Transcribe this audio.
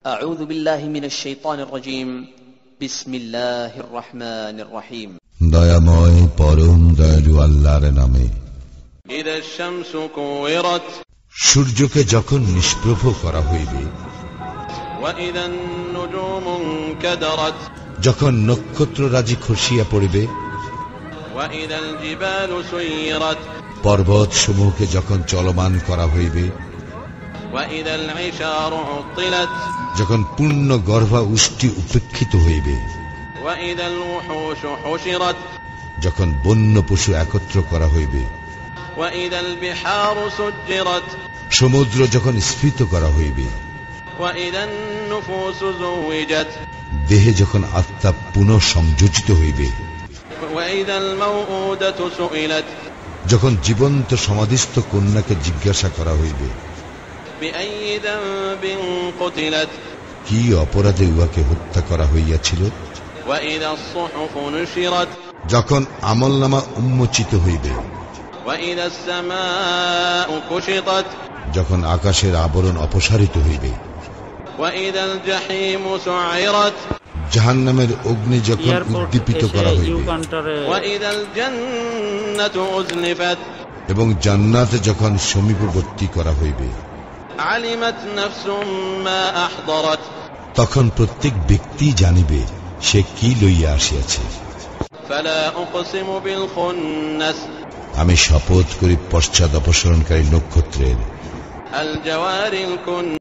أعوذ بالله من الشيطان الرجيم بسم الله الرحمن الرحيم দয়াময় পরম দয়ালু আল্লাহর নামে। إذا الشمس كورت সূর্যকে যখন নিষ্প্রভ করা হইবে, وإذا النجوم انكدرت যখন নক্ষত্ররাজি খসিয়া পড়িবে, وإذا الجبال سيرت পর্বত সমূহকে যখন চলমান করা হইবে, وإذا العشار عطلت যখন পূর্ণ গর্ভা উষ্টি উপেক্ষিত হইবে, وإذا الوحوش حشرت যখন বন্য পশু একত্র করা হইবে, وإذا البحار سجرت সমুদ্র যখন স্ফীত করা হইবে, وإذا النفوس زوجت দেহে যখন আত্মা পুনঃ সংযোজিত হইবে, وإذا الموءودة سئلت যখন জীবন্ত সমাধিস্থ কন্যাকে জিজ্ঞাসা করা হইবে, بأي ذنب قتلت কি অপরাধে উহাকে হত্যা করা হইয়াছিল, وإذا الصحف نشرت যখন আমলনামা উন্মোচিত হইবে, وإذا السماء كشطت যখন আকাশের আবরণ অপসারিত হইবে, وإذا الجحيم سعرت জাহান্নামের অগ্নি যখন উদ্দীপিত করা হইবে, وإذا الجنة أزلفت এবং জান্নাতে যখন সমীপবর্তী করা হইবে, علمت نفس ما أحضرت তখন প্রত্যেক ব্যক্তি জানিবে সে কি লইয়া আসিয়াছে। فلا أقسم بالخنس আমি শপথ করি পশ্চাৎ অপসরণকারী নক্ষত্রের। الجوار الكنس